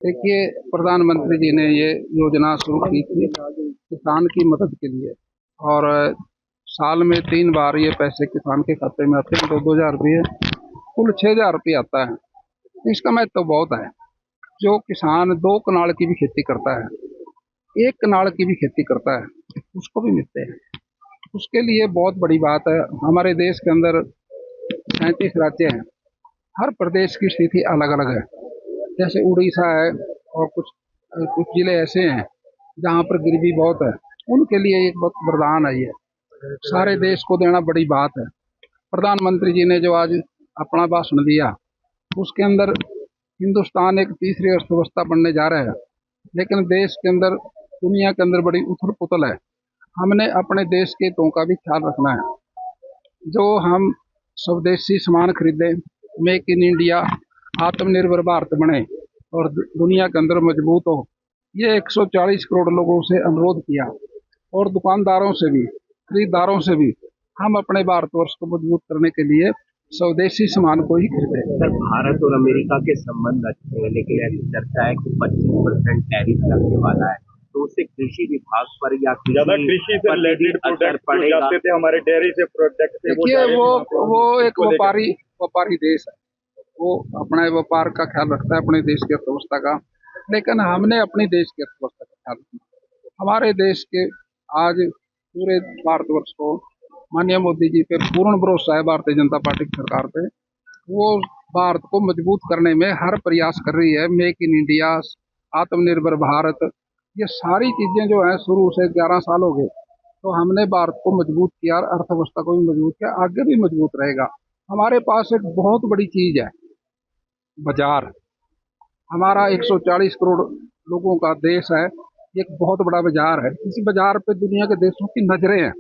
देखिए, प्रधानमंत्री जी ने ये योजना शुरू की थी किसान की मदद के लिए। और साल में 3 बार ये पैसे किसान के खाते में आते हैं, 2-2 हज़ार रुपये, कुल 6 हज़ार रुपये आता है। इसका महत्व तो बहुत है। जो किसान 2 कनाल की भी खेती करता है, 1 कनाल की भी खेती करता है, उसको भी मिलते हैं। उसके लिए बहुत बड़ी बात है। हमारे देश के अंदर 37 राज्य हैं। हर प्रदेश की स्थिति अलग अलग है। जैसे उड़ीसा है, और कुछ जिले ऐसे हैं जहाँ पर गरीबी बहुत है। उनके लिए एक बहुत वरदान है ये, सारे देश को देना बड़ी बात है। प्रधानमंत्री जी ने जो आज अपना भाषण दिया, उसके अंदर हिंदुस्तान एक तीसरी अर्थव्यवस्था बनने जा रहा है। लेकिन देश के अंदर, दुनिया के अंदर बड़ी उथल पुथल है। हमने अपने देश के हितों का भी ख्याल रखना है। जो हम स्वदेशी सामान खरीदें, मेक इन इंडिया, आत्मनिर्भर भारत बने और दुनिया के अंदर मजबूत हो, ये 140 करोड़ लोगों से अनुरोध किया। और दुकानदारों से भी, खरीदारों से भी, हम अपने भारतवर्ष को मजबूत करने के लिए स्वदेशी सामान को ही खरीदें। सर, भारत और अमेरिका के संबंध अच्छे हैं, लेकिन ऐसी चर्चा है कि 25% टैरिफ लगने वाला है, तो उससे कृषि विभाग पर या ज्यादा कृषि से रिलेटेड प्रोडक्ट पड़ेगा जाते थे हमारे डेयरी से प्रोडक्ट थे। देखिए, वो एक व्यापारी देश है। वो अपने व्यापार का ख्याल रखता है, अपने देश की अर्थव्यवस्था का। लेकिन हमने अपनी देश की अर्थव्यवस्था का ख्याल रखना। हमारे देश के आज पूरे भारतवर्ष को माननीय मोदी जी पे पूर्ण भरोसा है, भारतीय जनता पार्टी की सरकार पे। वो भारत को मजबूत करने में हर प्रयास कर रही है। मेक इन इंडिया, आत्मनिर्भर भारत, ये सारी चीजें जो है शुरू से 11 साल हो गए, तो हमने भारत को मजबूत किया, अर्थव्यवस्था को भी मजबूत किया, आगे भी मजबूत रहेगा। हमारे पास एक बहुत बड़ी चीज है, बाजार। हमारा 140 करोड़ लोगों का देश है, एक बहुत बड़ा बाजार है। इस बाजार पे दुनिया के देशों की नजरें हैं।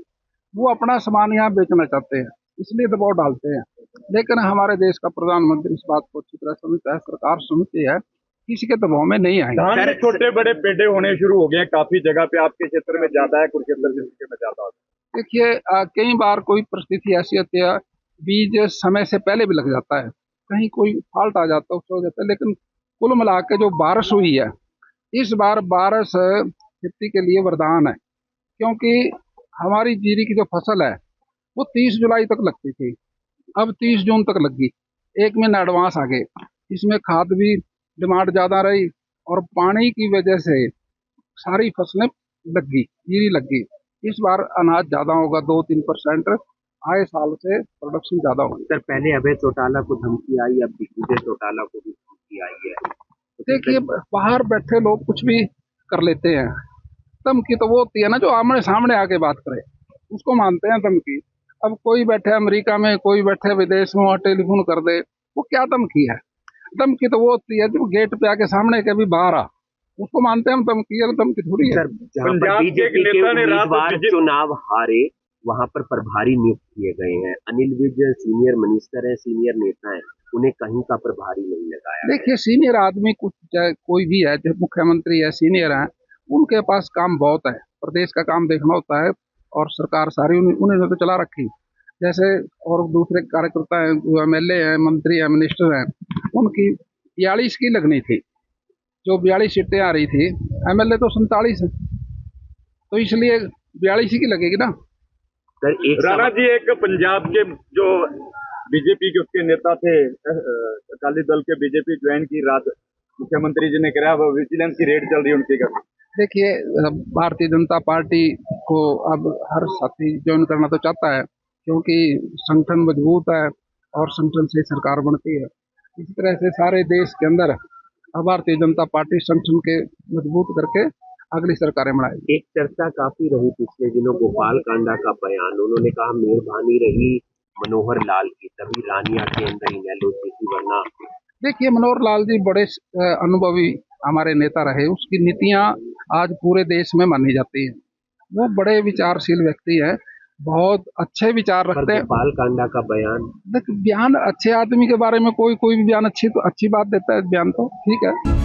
वो अपना सामान यहाँ बेचना चाहते हैं, इसलिए दबाव डालते हैं। लेकिन हमारे देश का प्रधानमंत्री इस बात को अच्छी तरह समझता है, सरकार समझती है, किसी के दबाव में नहीं आएंगे। धान में छोटे बड़े पेड़े होने शुरू हो गए हैं काफी जगह पे। आपके क्षेत्र में ज्यादा है, कुरुक्षेत्र जिले में ज्यादा होता है। देखिए, कई बार कोई परिस्थिति ऐसी होती है, बीज समय से पहले भी लग जाता है, कहीं कोई फॉल्ट आ जाता है, उससे हो जाता है। लेकिन कुल मिला के जो बारिश हुई है, इस बार बारिश खेती के लिए वरदान है। क्योंकि हमारी जीरी की जो फसल है, वो 30 जुलाई तक लगती थी, अब 30 जून तक लगी। 1 महीना एडवांस आ गए। इसमें खाद भी डिमांड ज़्यादा रही, और पानी की वजह से सारी फसलें लग गई, जीरी लग गई। इस बार अनाज ज़्यादा होगा, 2-3% आए साल से प्रोडक्शन ज़्यादा होगी। सर, पहले अभय चौटाला को धमकी आई, अब दिग्विजय चौटाला को भी धमकी आई है। देखिए, बाहर बैठे लोग कुछ भी कर लेते हैं। धमकी तो वो होती है ना, जो आमने सामने आके बात करे, उसको मानते हैं धमकी। अब कोई बैठे अमेरिका में, कोई बैठे विदेश में, टेलीफोन कर दे, वो क्या धमकी है? धमकी तो वो होती है जो गेट पे आके सामने के भी बाहर आ, उसको मानते हैं हम धमकी। है धमकी थोड़ी है। सर, जहाँ पर बीजेपी के उम्मीदवार चुनाव हारे, वहाँ पर प्रभारी नियुक्त किए गए हैं। अनिल विज सीनियर मिनिस्टर है, सीनियर नेता है, उन्हें कहीं का प्रभारी नहीं लगाया। देखिए, सीनियर आदमी, कुछ चाहे कोई भी है, जो मुख्यमंत्री है, सीनियर है, उनके पास काम बहुत है, प्रदेश का काम देखना होता है। और सरकार सारी उन्होंने तो चला रखी। जैसे और दूसरे कार्यकर्ता हैं, जो एमएलए हैं, मंत्री हैं, मिनिस्टर हैं, उनकी 42 की लगनी थी। जो 42 सीटें आ रही थी, एमएलए तो 47 है, तो इसलिए 42 की लगेगी ना। सर, राणा जी, एक पंजाब के जो बीजेपी के उसके नेता थे, अकाली दल के, बीजेपी ज्वाइन की रात मुख्यमंत्री जी ने कहा, वो विजिलेंस की रेड चल रही है उनके घर। देखिए, भारतीय जनता पार्टी को अब हर साथी ज्वाइन करना तो चाहता है, क्योंकि संगठन मजबूत है और संगठन से सरकार बनती है। इसी तरह से सारे देश के अंदर अब भारतीय जनता पार्टी संगठन के मजबूत करके अगली सरकारें बनाएगी। एक चर्चा काफी रही पिछले दिनों गोपाल कांडा का बयान, उन्होंने कहा मेहरबानी रही मनोहर लाल की, तभी रानिया के अंदर इनेलो थी, वरना। देखिए, मनोहर लाल जी बड़े अनुभवी हमारे नेता रहे। उसकी नीतियां आज पूरे देश में मानी जाती हैं। वो बड़े विचारशील व्यक्ति है, बहुत अच्छे विचार रखते हैं। गोपाल कांडा का बयान, देखिए, बयान अच्छे आदमी के बारे में कोई भी बयान अच्छी बात देता है, बयान तो ठीक है।